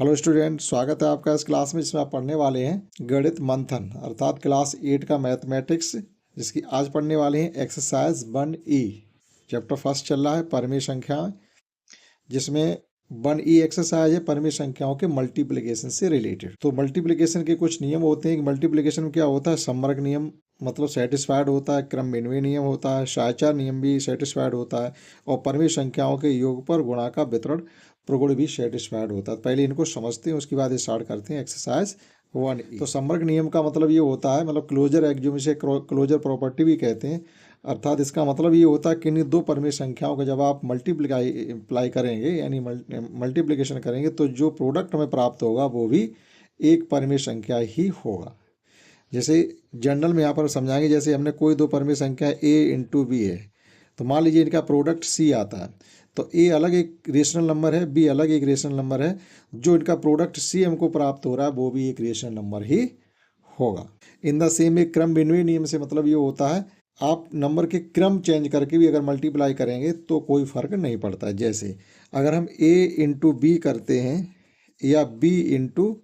Hello student, स्वागत है आपका इस क्लास में जिसमें आप पढ़ने वाले हैं गणित मंथन अर्थात क्लास 8 का मैथमेटिक्स, जिसकी आज पढ़ने वाले हैं एक्सरसाइज 1E। चैप्टर फर्स्ट चल रहा है परिमेय संख्याएं, जिसमें 1E एक्सरसाइज है परिमेय संख्याओं के मल्टीप्लिकेशन से रिलेटेड। तो मल्टीप्लिकेशन के कुछ नियम होते हैं कि मल्टीप्लिकेशन में क्या होता है, सम्वर्ग नियम मतलब सेटिस्फाइड होता है, क्रम विनिमय नियम होता है, साहचर्य नियम भी सेटिस्फाइड होता है, और परिमेय संख्याओं के योग पर गुणा का वितरण प्रगुण भी सेटिस्फाइड होता है। पहले इनको समझते हैं, उसके बाद स्टार्ट करते हैं एक्सरसाइज 1E। तो सम्वर्ग नियम का मतलब ये होता है, मतलब क्लोजर एक्सियोम से क्लोजर प्रॉपर्टी भी कहते हैं, अर्थात इसका मतलब ये होता है कि इन दो परिमेय संख्याओं का जब आप मल्टीप्लाई करेंगे यानी मल्टीप्लिकेशन करेंगे तो जो प्रोडक्ट हमें प्राप्त होगा वो भी एक परिमेय संख्या ही होगा। जैसे जनरल में यहाँ पर समझाएंगे, जैसे हमने कोई दो परिमेय संख्या a इंटू बी है, तो मान लीजिए इनका प्रोडक्ट c आता है, तो a अलग एक रेशनल नंबर है, b अलग एक रेशनल नंबर है, जो इनका प्रोडक्ट c हमको प्राप्त हो रहा है वो भी एक रेशनल नंबर ही होगा। इन द सेम एक क्रम विनिमय नियम से मतलब ये होता है, आप नंबर के क्रम चेंज करके भी अगर मल्टीप्लाई करेंगे तो कोई फर्क नहीं पड़ता है। जैसे अगर हम a इंटू बी करते हैं या b इंटू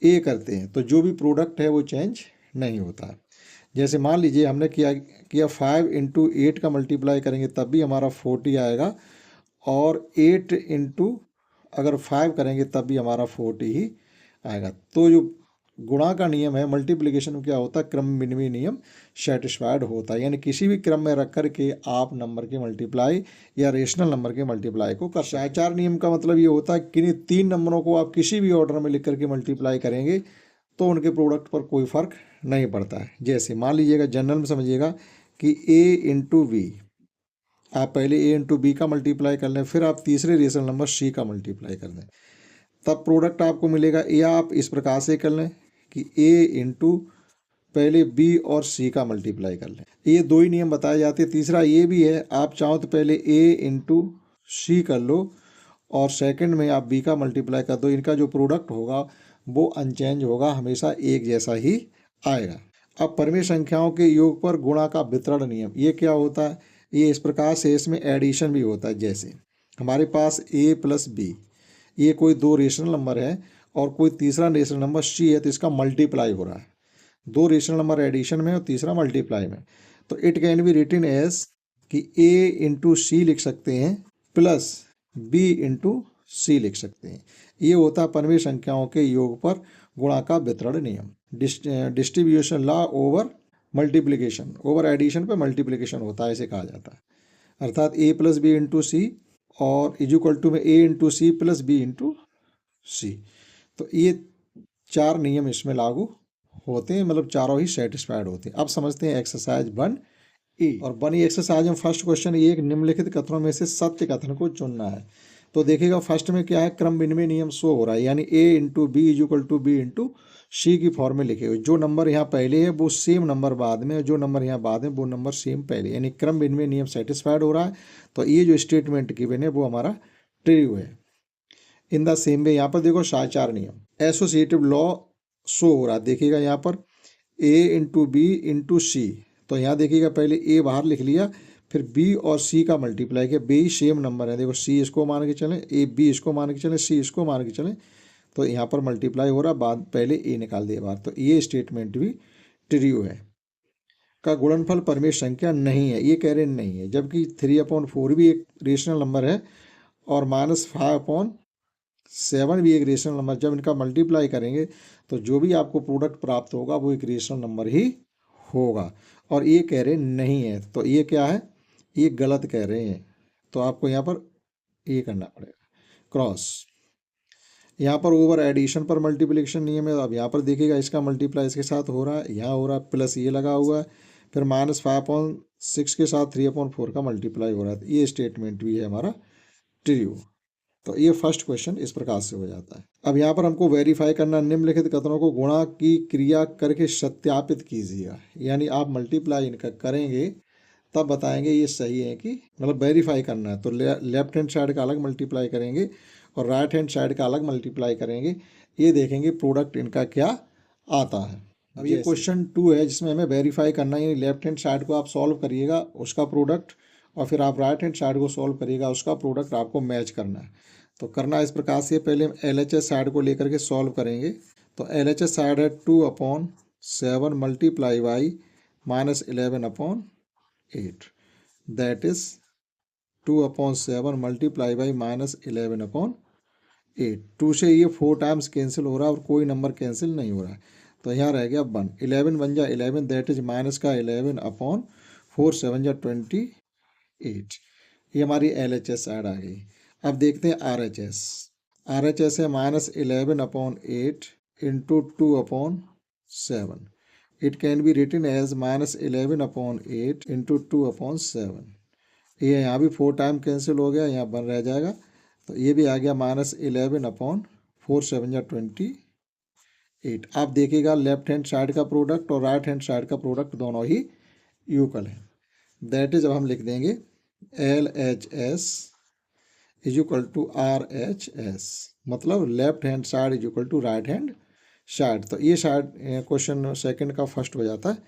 ए करते हैं तो जो भी प्रोडक्ट है वो चेंज नहीं होता है। जैसे मान लीजिए हमने किया 5 इंटू 8 का मल्टीप्लाई करेंगे तब भी हमारा 40 आएगा, और 8 इंटू अगर 5 करेंगे तब भी हमारा 40 ही आएगा। तो जो गुणा का नियम है मल्टीप्लिकेशन में क्या होता है, क्रम विनिमय नियम सेटिस्फाइड होता है, यानी किसी भी क्रम में रख कर के आप नंबर के मल्टीप्लाई या रेशनल नंबर के मल्टीप्लाई को कर सकते हैं। साहचर्य नियम का मतलब ये होता है कि किन्हीं तीन नंबरों को आप किसी भी ऑर्डर में लिख करके मल्टीप्लाई करेंगे तो उनके प्रोडक्ट पर कोई फर्क नहीं पड़ता है। जैसे मान लीजिएगा जनरल में समझिएगा कि a इंटू बी, आप पहले a इंटू बी का मल्टीप्लाई कर लें, फिर आप तीसरे रेशनल नंबर c का मल्टीप्लाई कर दें, तब प्रोडक्ट आपको मिलेगा। या आप इस प्रकार से कर लें कि a इंटू पहले b और c का मल्टीप्लाई कर लें। ये दो ही नियम बताए जाते हैं। तीसरा ये भी है, आप चाहो तो पहले a इंटू सी कर लो और सेकंड में आप b का मल्टीप्लाई कर दो, इनका जो प्रोडक्ट होगा वो अनचेंज होगा, हमेशा एक जैसा ही आएगा। अब परिमेय संख्याओं के योग पर गुणा का वितरण नियम, ये क्या होता है, ये इस प्रकार से इसमें एडिशन भी होता है। जैसे हमारे पास a प्लस बी, ये कोई दो रेशनल नंबर है और कोई तीसरा रेशनल नंबर c है, तो इसका मल्टीप्लाई हो रहा है, दो रेशनल नंबर एडिशन में और तीसरा मल्टीप्लाई में। तो it can be written as कि a इंटू सी लिख सकते हैं प्लस b इंटू सी लिख सकते हैं। ये होता है परिमेय संख्याओं के योग पर गुणा का वितरण नियम, distribution law over multiplication, over addition पे मल्टीप्लिकेशन होता है, ऐसे कहा जाता है। अर्थात a plus B into C और इक्वल टू में a into C plus B into C. तो ये चार नियम इसमें लागू होते हैं, मतलब चारों ही सेटिस्फाइड होते हैं। अब समझते हैं एक्सरसाइज 1E। और 1E एक्सरसाइज में फर्स्ट क्वेश्चन ये, एक निम्नलिखित कथनों में से सत्य कथन को चुनना है। तो देखिएगा फर्स्ट में क्या है, क्रम विनिमय नियम शो हो रहा है, यानी a into B is equal to B into C की फॉर्म में लिखे हुए, जो नंबर यहाँ पहले है वो सेम नंबर बाद में, जो नंबर यहाँ बाद में वो नंबर सेम पहले, यानी क्रम विनिमय नियम सेटिस्फाइड हो रहा है। तो ये जो स्टेटमेंट गिवन है वो हमारा ट्रू है। इन द सेम वे यहाँ पर देखो साहचर्य नियम, एसोसिएटिव लॉ शो हो रहा है। देखिएगा यहाँ पर a into B into C, तो यहाँ देखिएगा पहले a बाहर लिख लिया, फिर b और c का मल्टीप्लाई किया, b सेम नंबर है, देखो c इसको मान के चलें, b इसको मान के चलें, c इसको मान के चलें, तो यहाँ पर मल्टीप्लाई हो रहा, बाद पहले a निकाल दिया बाहर। तो ये स्टेटमेंट भी ट्रू है। का गुणनफल परिमेय संख्या नहीं है, ये कह रहे नहीं है, जबकि 3/4 भी एक रेशनल नंबर है और -5/7 भी एक रेशनल नंबर। जब इनका मल्टीप्लाई करेंगे तो जो भी आपको प्रोडक्ट प्राप्त होगा वो एक रेशनल नंबर ही होगा, और ये कह रहे नहीं है, तो ये क्या है, ये गलत कह रहे हैं। तो आपको यहाँ पर ये करना पड़ेगा क्रॉस। यहाँ पर ओवर एडिशन पर मल्टीप्लिकेशन नियम है। अब यहाँ पर देखिएगा इसका मल्टीप्लाई इसके साथ हो रहा है, यहाँ हो रहा है, प्लस ये लगा हुआ है, फिर -5/6 के साथ 3/4 का मल्टीप्लाई हो रहा है। ये स्टेटमेंट भी है हमारा ट्रू। तो ये फर्स्ट क्वेश्चन इस प्रकार से हो जाता है। अब यहाँ पर हमको वेरीफाई करना, निम्नलिखित कथनों को गुणा की क्रिया करके सत्यापित कीजिएगा, यानी आप मल्टीप्लाई इनका करेंगे तब बताएंगे ये सही है कि, मतलब वेरीफाई करना है। तो लेफ्ट हैंड साइड का अलग मल्टीप्लाई करेंगे और राइट हैंड साइड का अलग मल्टीप्लाई करेंगे, ये देखेंगे प्रोडक्ट इनका क्या आता है। अब ये क्वेश्चन 2 है जिसमें हमें वेरीफाई करना है, लेफ्ट हैंड साइड को आप सॉल्व करिएगा उसका प्रोडक्ट, और फिर आप राइट हैंड साइड को सॉल्व करिएगा उसका प्रोडक्ट, आपको मैच करना है। तो करना इस प्रकार से, पहले हम LHS साइड को लेकर के सॉल्व करेंगे। तो LHS साइड है 2/7 multiply by -11/8, that is 2/7 multiply by -11/8। 2 से ये 4 टाइम्स कैंसिल हो रहा है और कोई नंबर कैंसिल नहीं हो रहा है, तो यहाँ रह गया 1। 11 बन जा 11, दैट इज माइनस का 11/4, 7 जा 28। ये हमारी LHS साइड आ गई। अब देखते हैं RHS। RHS है -11/8 into 2/7। It can be written as -11/8 into 2/7। ये यहाँ भी 4 टाइम कैंसिल हो गया, यहाँ 1 रह जाएगा, तो ये भी आ गया -11/4, 7 जा 28। आप देखिएगा लेफ्ट हैंड साइड का प्रोडक्ट और राइट हैंड साइड का प्रोडक्ट दोनों ही इक्वल है। दैट इज, अब हम लिख देंगे LHS is equal to RHS, मतलब left hand side is equal to right hand side. तो ये साइड क्वेश्चन सेकंड का फर्स्ट हो जाता है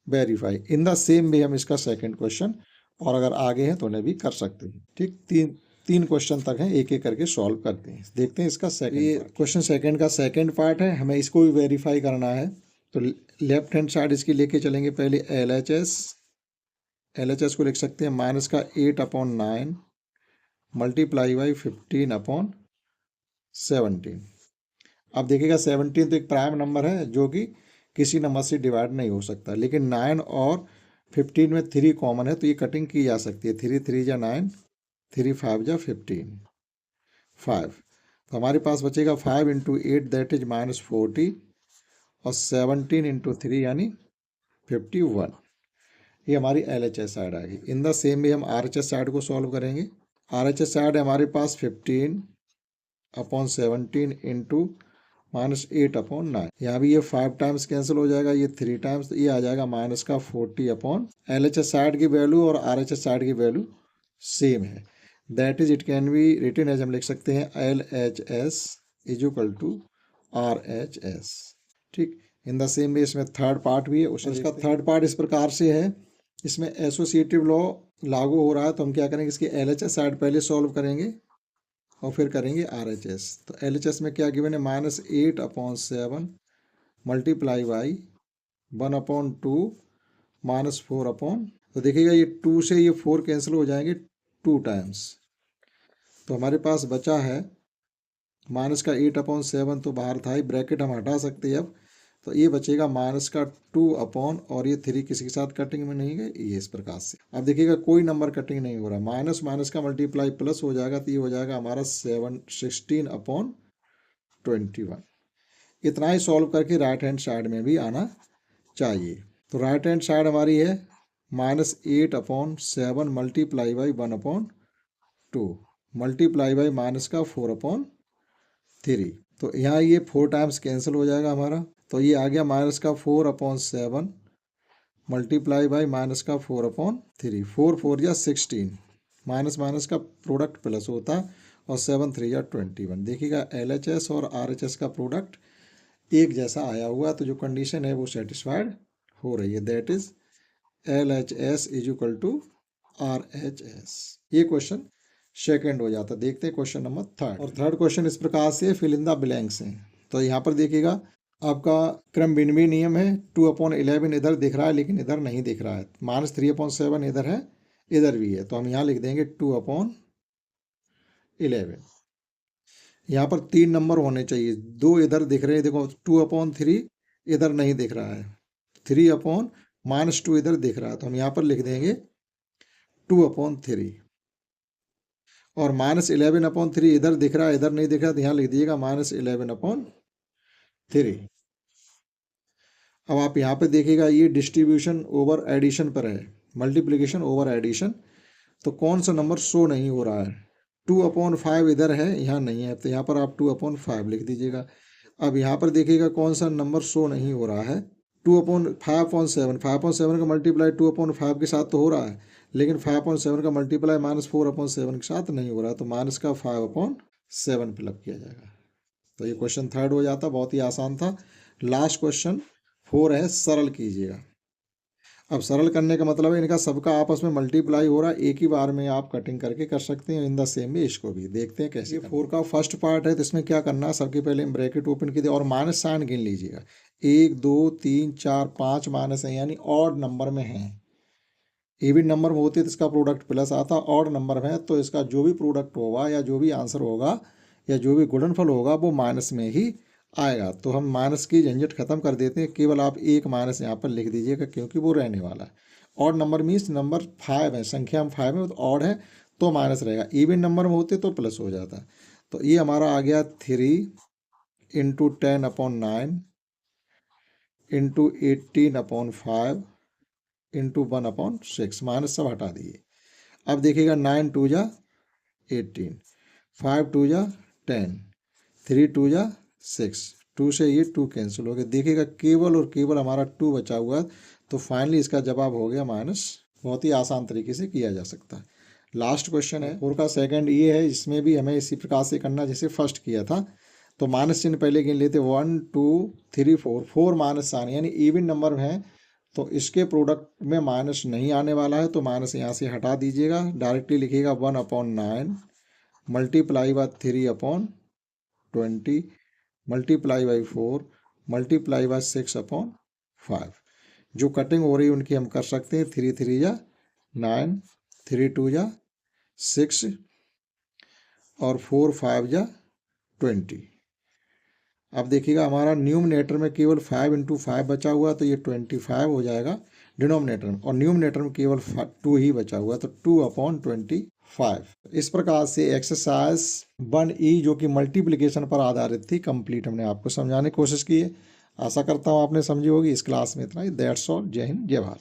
verify. In the same way हम इसका सेकंड क्वेश्चन, और अगर आगे हैं तो उन्हें भी कर सकते हैं। ठीक, तीन क्वेश्चन तक हैं, एक एक करके सॉल्व करते हैं। देखते हैं इसका सेकंड। ये क्वेश्चन सेकंड का सेकंड पार्ट है, हमें इसको भी वेरीफाई करना है। तो लेफ्ट हैंड साइड इसकी लेके चलेंगे। पहले LHS को लिख सकते हैं -8/9 मल्टीप्लाई बाई 15/17। अब देखिएगा 17 तो एक प्राइम नंबर है जो कि किसी नंबर से डिवाइड नहीं हो सकता, लेकिन 9 और 15 में 3 कॉमन है, तो ये कटिंग की जा सकती है। 3 3 जा 9, 3 5 जा 15, 5। तो हमारे पास बचेगा 5 इंटू 8, दैट इज -40, और 17 इंटू 3 यानी 51। ये हमारी LHS साइड आ गई। इन द सेम वे हम RHS साइड को सॉल्व करेंगे। RHS साइड है हमारे पास 15/17 इंटू -8/9। यहाँ भी ये 5 टाइम्स कैंसिल हो जाएगा, ये 3 टाइम्स, तो ये आ जाएगा -40। LHS साइड की वैल्यू और RHS साइड की वैल्यू सेम है, that is it can be written as, हम लिख सकते हैं LHS is equal to RHS। ठीक, इन द सेम वे इसमें थर्ड पार्ट भी है। उसका थर्ड पार्ट इस प्रकार से है, इसमें एसोसिएटिव लॉ लागू हो रहा है, तो हम क्या करेंगे, इसकी LHS साइड पहले सॉल्व करेंगे और फिर करेंगे RHS। तो LHS में क्या गिवन है, -8/7 मल्टीप्लाई बाई 1/2 -4। तो देखिएगा ये 2 से ये 4 कैंसिल हो जाएंगे 2 टाइम्स, तो हमारे पास बचा है -8/7, तो बाहर था ही, ब्रैकेट हम हटा सकते हैं अब, तो ये बचेगा -2 और ये 3 किसी के साथ कटिंग में नहीं गए, ये इस प्रकार से। अब देखिएगा कोई नंबर कटिंग नहीं हो रहा, माइनस माइनस का मल्टीप्लाई प्लस हो जाएगा, तो ये हो जाएगा हमारा 16/21। इतना ही सॉल्व करके राइट हैंड साइड में भी आना चाहिए। तो राइट हैंड साइड हमारी है -8/7 मल्टीप्लाई बाई 1/2 मल्टीप्लाई बाई -4/3। तो यहाँ ये 4 टाइम्स कैंसिल हो जाएगा हमारा, तो ये आ गया -4/7 मल्टीप्लाई बाई -4/3। 4 4 या 16, माइनस माइनस का प्रोडक्ट प्लस होता है, और 7 3 या 21। देखिएगा LHS और RHS का प्रोडक्ट एक जैसा आया हुआ, तो जो कंडीशन है वो सेटिस्फाइड हो रही है, that is LHS is equal to RHS। ये क्वेश्चन सेकंड हो जाता है। देखते हैं क्वेश्चन नंबर थर्ड। और थर्ड क्वेश्चन इस प्रकार से फिल इन द ब्लैंक्स हैं। तो यहाँ पर देखिएगा आपका क्रम बिनवी नियम है, 2/11 इधर दिख रहा है लेकिन इधर नहीं दिख रहा है, -3/7 इधर है, इधर भी है, तो हम यहाँ लिख देंगे 2/11। यहाँ पर 3 नंबर होने चाहिए, 2 इधर दिख रहे हैं, देखो 2/3 इधर नहीं दिख रहा है, 3/-2 इधर दिख रहा है, तो हम यहाँ पर लिख देंगे 2/3, और -11/3 इधर दिख रहा है, इधर नहीं दिख रहा, तो यहाँ लिख दीजिएगा -11/3। अब आप यहाँ पे देखिएगा ये डिस्ट्रीब्यूशन ओवर एडिशन पर है, मल्टीप्लिकेशन ओवर एडिशन, तो कौन सा नंबर शो नहीं हो रहा है, 2/5 इधर है, यहाँ नहीं है, तो यहाँ पर आप 2/5 लिख दीजिएगा। अब यहाँ पर देखिएगा कौन सा नंबर शो नहीं हो रहा है, 5/7 का मल्टीप्लाई 2/5 के साथ तो हो रहा है, लेकिन 5/7 का मल्टीप्लाई -4/7 के साथ नहीं हो रहा, तो माइनस का 5/7 फिलअप किया जाएगा। तो ये क्वेश्चन थर्ड हो जाता, बहुत ही आसान था। लास्ट क्वेश्चन 4 है, सरल कीजिएगा। अब सरल करने का मतलब है इनका सबका आपस में मल्टीप्लाई हो रहा है, एक ही बार में आप कटिंग करके कर सकते हैं। इन द सेम में इसको भी देखते हैं कैसे। 4 का फर्स्ट पार्ट है तो इसमें क्या करना है, सबके पहले ब्रैकेट ओपन कीजिए और माइनस साइन गिन लीजिएगा। 1 2 3 4 5 माइनस है, यानी ऑड नंबर में है। इवन नंबर में होते तो इसका प्रोडक्ट प्लस आता, ऑड नंबर में है तो इसका जो भी प्रोडक्ट होगा या जो भी आंसर होगा या जो भी गुणनफल होगा वो माइनस में ही आएगा। तो हम माइनस की झंझट खत्म कर देते हैं, केवल आप एक माइनस यहाँ पर लिख दीजिएगा क्योंकि वो रहने वाला है। ऑड नंबर मीन्स नंबर 5 है, संख्या में 5 है तो ऑड है तो माइनस रहेगा। इवन नंबर में होते तो प्लस हो जाता। तो ये हमारा आ गया 3 इंटू 10/9 इंटू 18/5 इंटू 1/6, माइनस सब हटा दिए। अब देखिएगा 9 2 जा 18, 5 2 जा 10, 3 2 जा 6, 2 से ये 2 कैंसिल हो गया। देखिएगा केवल और केवल हमारा 2 बचा हुआ, तो फाइनली इसका जवाब हो गया माइनस। बहुत ही आसान तरीके से किया जा सकता है। लास्ट क्वेश्चन है 4 का सेकंड ये है, इसमें भी हमें इसी प्रकार से करना जैसे फर्स्ट किया था। तो माइनस चिन्ह पहले गिन लेते, 1 2 3 4 माइनस साइन, यानी इवन नंबर है तो इसके प्रोडक्ट में माइनस नहीं आने वाला है, तो माइनस यहाँ से हटा दीजिएगा। डायरेक्टली लिखिएगा 1/9 multiply by 3/20 multiply by 4 multiply by 6/5। जो कटिंग हो रही है उनकी हम कर सकते हैं। 3 3 जा 9, 3 2 जा 6 और 4 5 जा 20। अब देखिएगा हमारा न्यूमरेटर में केवल 5 इंटू 5 बचा हुआ, तो ये 25 हो जाएगा डिनोमिनेटर में, और न्यूमरेटर में केवल 2 ही बचा हुआ, तो 2/25। इस प्रकार से एक्सरसाइज 1E जो कि मल्टीप्लिकेशन पर आधारित थी कंप्लीट हमने आपको समझाने की कोशिश की है। आशा करता हूँ आपने समझी होगी। इस क्लास में इतना ही। That's all. जय हिंद, जय भारत।